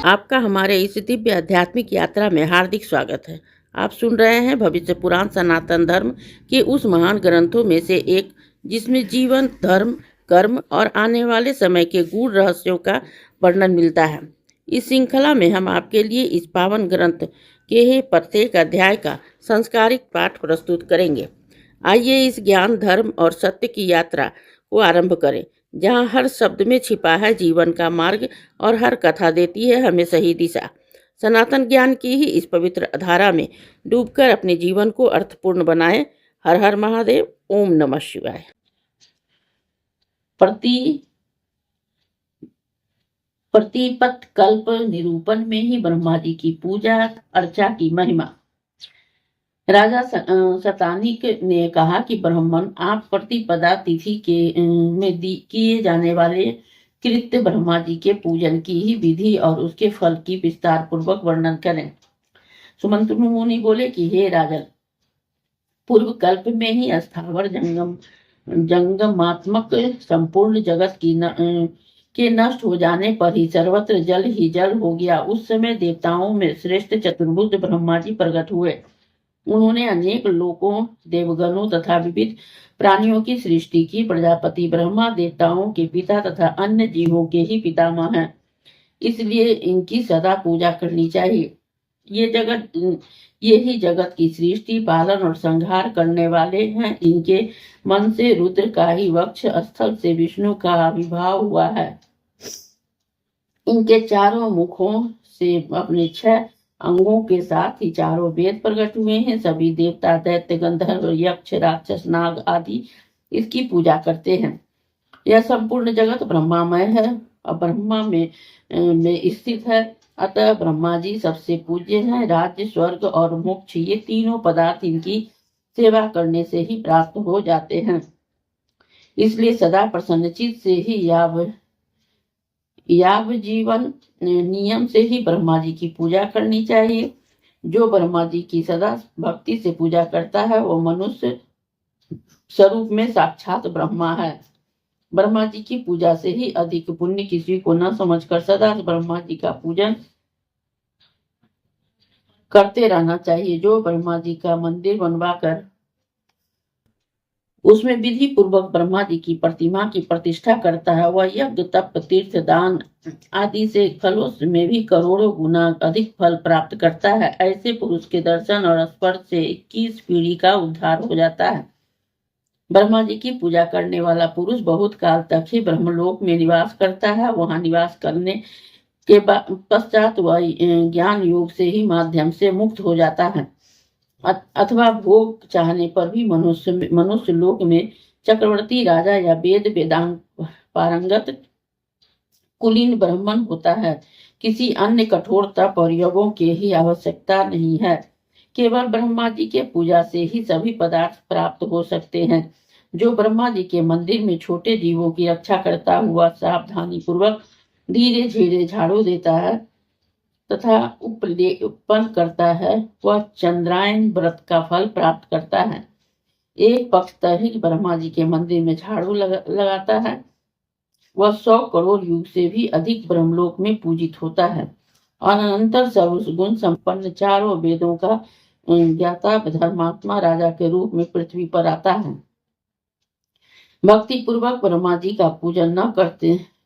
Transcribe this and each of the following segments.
आपका हमारे इस दिव्य आध्यात्मिक यात्रा में हार्दिक स्वागत है। आप सुन रहे हैं भविष्य पुराण सनातन धर्म के उस महान ग्रंथों में से एक, जिसमें जीवन, धर्म, कर्म और आने वाले समय के गूढ़ रहस्यों का वर्णन मिलता है। इस श्रृंखला में हम आपके लिए इस पावन ग्रंथ के प्रत्येक अध्याय का संस्कारिक पाठ प्रस्तुत करेंगे। आइए इस ज्ञान, धर्म और सत्य की यात्रा को आरंभ करें, जहाँ हर शब्द में छिपा है जीवन का मार्ग और हर कथा देती है हमें सही दिशा। सनातन ज्ञान की ही इस पवित्र धारा में डूबकर अपने जीवन को अर्थपूर्ण बनाएं। हर हर महादेव। ओम नमः शिवाय। प्रतिपत कल्प निरूपण में ही ब्रह्मा जी की पूजा अर्चा की महिमा। राजा शतानिक ने कहा कि ब्राह्मण, आप प्रतिपदा तिथि में किए जाने वाले कृत्य ब्रह्मा जी के पूजन की ही विधि और उसके फल की विस्तार पूर्वक वर्णन करें। सुमंतनु मुनि बोले कि हे राजन, पूर्व कल्प में ही स्थावर जंगमात्मक संपूर्ण जगत के नष्ट हो जाने पर ही सर्वत्र जल ही जल हो गया। उस समय देवताओं में श्रेष्ठ चतुर्भुज ब्रह्मा जी प्रकट हुए। उन्होंने अनेक लोकों, देवगणों तथा विविध प्राणियों की सृष्टि की। प्रजापति ब्रह्मा देवताओं के पिता तथा अन्य जीवों के ही पितामह हैं, इसलिए इनकी सदा पूजा करनी चाहिए। ये ही जगत की सृष्टि, पालन और संहार करने वाले हैं। इनके मन से रुद्र का ही वक्ष स्थल से विष्णु का आविर्भाव हुआ है। इनके चारों मुखों से अपने 6 अंगों के साथ ही चारों वेद प्रकट हुए हैं। सभी देवता, दैत्य, गंधर्व, यक्ष, राक्षस, नाग आदि इसकी पूजा करते हैं। यह संपूर्ण जगत ब्रह्मामय है और ब्रह्मा में स्थित है। अतः ब्रह्मा जी सबसे पूज्य हैं। राज्य, स्वर्ग और मोक्ष, ये तीनों पदार्थ इनकी सेवा करने से ही प्राप्त हो जाते हैं। इसलिए सदा प्रसन्नचित्त से ही याव जीवन नियम से ही ब्रह्मा जी की पूजा करनी चाहिए। जो ब्रह्मा जी की सदा भक्ति से पूजा करता है वो मनुष्य स्वरूप में साक्षात ब्रह्मा है। ब्रह्मा जी की पूजा से ही अधिक पुण्य किसी को न समझकर सदा ब्रह्मा जी का पूजन करते रहना चाहिए। जो ब्रह्मा जी का मंदिर बनवाकर उसमें विधि पूर्वक ब्रह्मा जी की प्रतिमा की प्रतिष्ठा करता है, वह यज्ञ, तप, तीर्थ, दान आदि से फलों में भी करोड़ों गुना अधिक फल प्राप्त करता है। ऐसे पुरुष के दर्शन और स्पर्श से 21 पीढ़ी का उद्धार हो जाता है। ब्रह्मा जी की पूजा करने वाला पुरुष बहुत काल तक ही ब्रह्मलोक में निवास करता है। वहां निवास करने के पश्चात वह ज्ञान योग से ही माध्यम से मुक्त हो जाता है। अथवा भोग चाहने पर भी मनुष्य लोक में चक्रवर्ती राजा या वेद वेदांग पारंगत कुलीन ब्राह्मण होता है। किसी अन्य कठोर तप और यज्ञों की ही आवश्यकता नहीं है। केवल ब्रह्मा जी के पूजा से ही सभी पदार्थ प्राप्त हो सकते हैं। जो ब्रह्मा जी के मंदिर में छोटे जीवों की रक्षा करता हुआ सावधानी पूर्वक धीरे धीरे झाड़ू देता है तथा उत्पन्न करता है, वह चंद्रायन व्रत का फल प्राप्त करता है। एक पक्ष तक ब्रह्मा जी के मंदिर में झाड़ू लगाता है, वह 100 करोड़ युग से भी अधिक ब्रह्मलोक में पूजित होता है और अनंतर सर्वगुण संपन्न चारों वेदों का ज्ञाता धर्मात्मा राजा के रूप में पृथ्वी पर आता है। भक्ति पूर्वक ब्रह्मा जी का पूजन न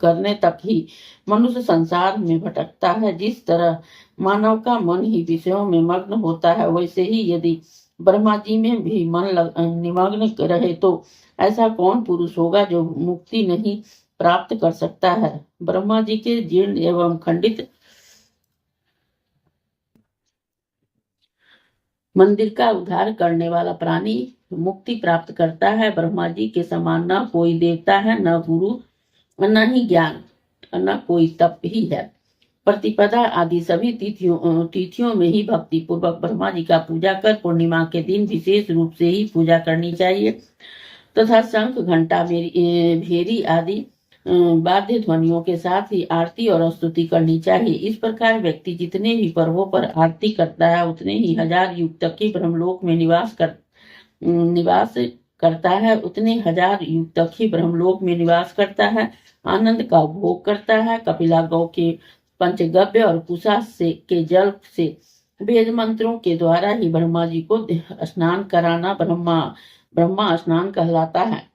करने तक ही मनुष्य संसार में भटकता है। जिस तरह मानव का मन ही विषयों में मग्न होता है, वैसे ही यदि ब्रह्मा जी में भी मन निमग्न रहे तो ऐसा कौन पुरुष होगा जो मुक्ति नहीं प्राप्त कर सकता है। ब्रह्मा जी के जीर्ण एवं खंडित मंदिर का उद्धार करने वाला प्राणी मुक्ति प्राप्त करता है। ब्रह्मा जी के समान न कोई देवता है, न गुरु, न ही ज्ञान, न कोई तप ही है। प्रतिपदा आदि सभी तिथियों में ही भक्ति पूर्वक ब्रह्मा जी का पूजा कर पूर्णिमा के दिन विशेष रूप से ही पूजा करनी चाहिए तथा शंख, घंटा, भेरी आदि वाद्य ध्वनियों के साथ ही आरती और स्तुति करनी चाहिए। इस प्रकार व्यक्ति जितने भी पर्वों पर आरती करता है उतने ही 1000 युग तक ही ब्रह्मलोक में निवास करता है, उतने 1000 युग तक ही ब्रह्मलोक में निवास करता है, आनंद का भोग करता है। कपिला गौ के पंचगव्य और कुशा से के जल से वेद मंत्रों के द्वारा ही ब्रह्मा जी को स्नान कराना ब्रह्मा स्नान कहलाता है।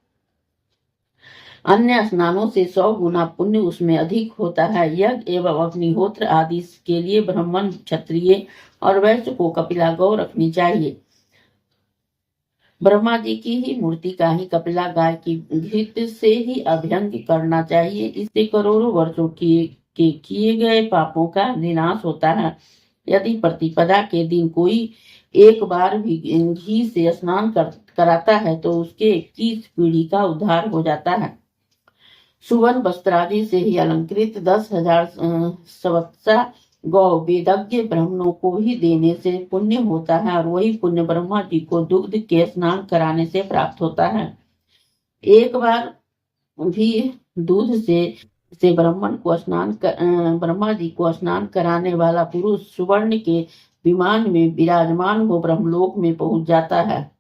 अन्य स्नानों से 100 गुना पुण्य उसमें अधिक होता है। यज्ञ एवं अग्निहोत्र आदि के लिए ब्राह्मण, क्षत्रिय और वैश्य को कपिला गौ रखनी चाहिए। ब्रह्मा जी की ही मूर्ति का ही कपिला गाय की घृत से ही अभ्यंग करना चाहिए। इससे करोड़ों वर्षों किए गए पापों का विनाश होता है। यदि प्रतिपदा के दिन कोई एक बार भी घी से स्नान कराता है तो उसके 21 पीढ़ी का उद्धार हो जाता है। सुवर्ण वस्त्रादि से ही अलंकृत 10,000 संवत्सर गौ वेदज्ञ ब्राह्मणों को ही देने से पुण्य होता है और वही पुण्य ब्रह्मा जी को दुग्ध के स्नान कराने से प्राप्त होता है। एक बार भी दूध से ब्रह्मा जी को स्नान कराने वाला पुरुष सुवर्ण के विमान में विराजमान हो ब्रह्मलोक में पहुंच जाता है।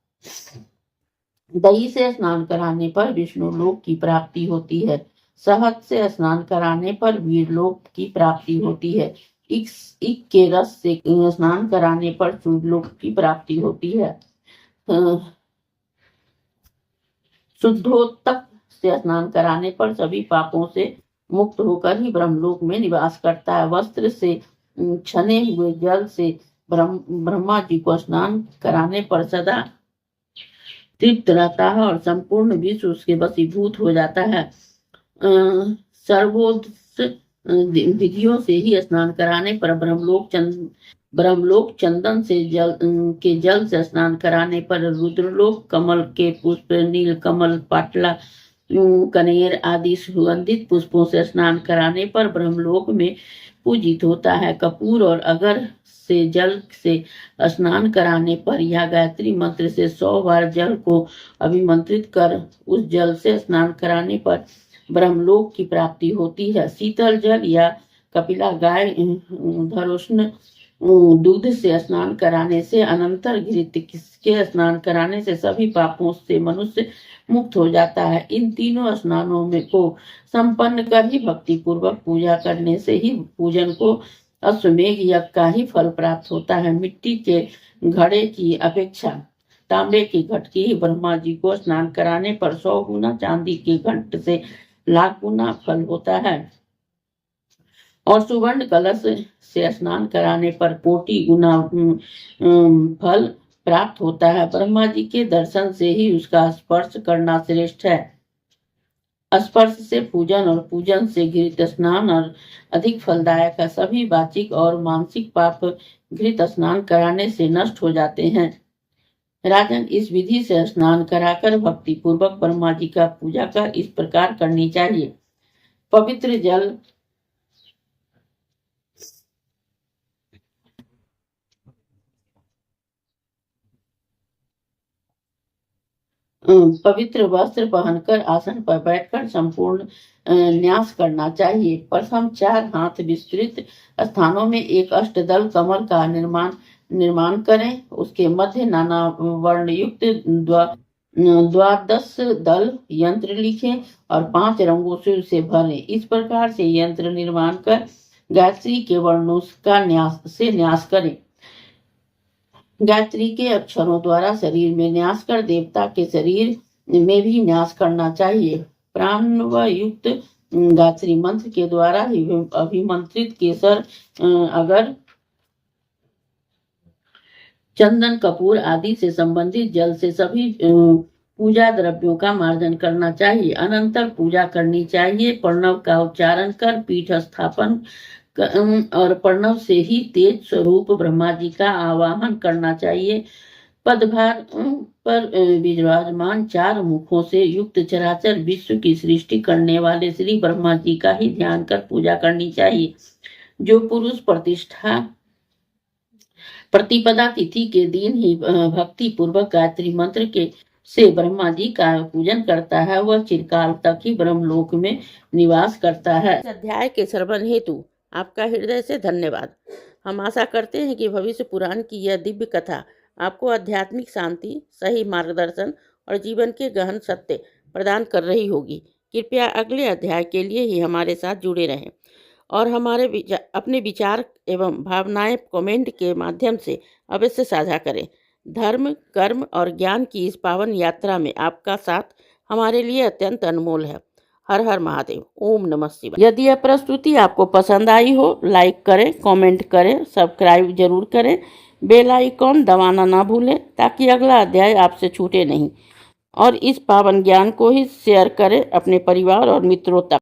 दही से स्नान कराने पर विष्णु लोक की प्राप्ति होती है। शहद से स्नान कराने पर वीरलोक की प्राप्ति होती है। इक के रस से स्नान कराने पर सूर्यलोक की प्राप्ति होती है। शुद्धोदक से स्नान कराने पर सभी पापों से मुक्त होकर ही ब्रह्मलोक में निवास करता है। वस्त्र से छने हुए जल से ब्रह्मा जी को स्नान कराने पर सदा तृप्त रहता है और संपूर्ण विश्व उसके वशीभूत हो जाता है। सर्वोदस विधियों से ही स्नान कराने पर ब्रह्मलोक चंदन से जल से स्नान कराने पर रुद्रलोक कमल के पुष्प, नील कमल, पाटला, कनेर आदि सुगंधित पुष्पों से स्नान कराने पर ब्रह्मलोक में पूजित होता है। कपूर और अगर से जल से स्नान कराने पर या गायत्री मंत्र से 100 बार जल को अभिमंत्रित कर उस जल से स्नान कराने पर ब्रह्मलोक की प्राप्ति होती है। शीतल जल या कपिला गाय धरोष्ण दूध से स्नान कराने से, अनंतर घृत के स्नान कराने से सभी पापों से मनुष्य मुक्त हो जाता है। इन तीनों स्नानों में को संपन्न कर ही भक्ति पूर्वक पूजा करने से ही पूजन को अश्वमेघ यज्ञ का ही फल प्राप्त होता है। मिट्टी के घड़े की अपेक्षा तांबे के घट की ही ब्रह्मा जी को स्नान कराने पर 100 गुना, चांदी के घट से लाख गुना फल होता है और सुवर्ण कलश से स्नान कराने पर कोटि गुना फल प्राप्त होता है। ब्रह्मा जी के दर्शन से ही उसका स्पर्श करना श्रेष्ठ है। स्पर्श से पूजन और पूजन से घृत स्नान और अधिक फलदायक है। सभी वाचिक और मानसिक पाप घृत स्नान कराने से नष्ट हो जाते हैं। राजन, इस विधि से स्नान कराकर भक्ति पूर्वक ब्रह्मा जी का पूजा कर इस प्रकार करनी चाहिए। पवित्र वस्त्र पहनकर आसन पर बैठकर संपूर्ण न्यास करना चाहिए। प्रथम 4 हाथ विस्तृत स्थानों में एक अष्टदल कमल का निर्माण करें। उसके मध्य नाना वर्ण युक्त 12 दल यंत्र लिखें और 5 रंगों से उसे भरें। इस प्रकार से यंत्र निर्माण कर गायत्री के वर्णों का न्यास करें। गायत्री के अक्षरों द्वारा शरीर में न्यास कर देवता के शरीर में भी न्यास करना चाहिए। प्राणव युक्त गायत्री मंत्र के द्वारा ही अभिमंत्रित केसर, अगर, चंदन, कपूर आदि से संबंधित जल से सभी पूजा द्रव्यों का मार्जन करना चाहिए। अनंतर पूजा करनी चाहिए। प्रणव का उच्चारण कर पीठ स्थापन और प्रणव से ही तेज स्वरूप ब्रह्मा जी का आवाहन करना चाहिए। पदभार पर विराजमान 4 मुखों से युक्त चराचर विश्व की सृष्टि करने वाले श्री ब्रह्मा जी का ही ध्यान कर पूजा करनी चाहिए। जो पुरुष प्रतिपदा तिथि के दिन ही भक्ति पूर्वक गायत्री मंत्र के से ब्रह्मा जी का पूजन करता है, वह चिरकाल तक ही ब्रह्मलोक में निवास करता है। इस अध्याय के श्रवण हेतु आपका हृदय से धन्यवाद। हम आशा करते हैं कि भविष्य पुराण की यह दिव्य कथा आपको आध्यात्मिक शांति, सही मार्गदर्शन और जीवन के गहन सत्य प्रदान कर रही होगी। कृपया अगले अध्याय के लिए ही हमारे साथ जुड़े रहें और अपने विचार एवं भावनाएं कमेंट के माध्यम से अवश्य साझा करें। धर्म, कर्म और ज्ञान की इस पावन यात्रा में आपका साथ हमारे लिए अत्यंत अनमोल है। हर हर महादेव। ओम नमः शिवाय। यदि यह प्रस्तुति आपको पसंद आई हो, लाइक करें, कमेंट करें, सब्सक्राइब जरूर करें, बेल आइकॉन दबाना ना भूलें ताकि अगला अध्याय आपसे छूटे नहीं। और इस पावन ज्ञान को ही शेयर करें अपने परिवार और मित्रों तक।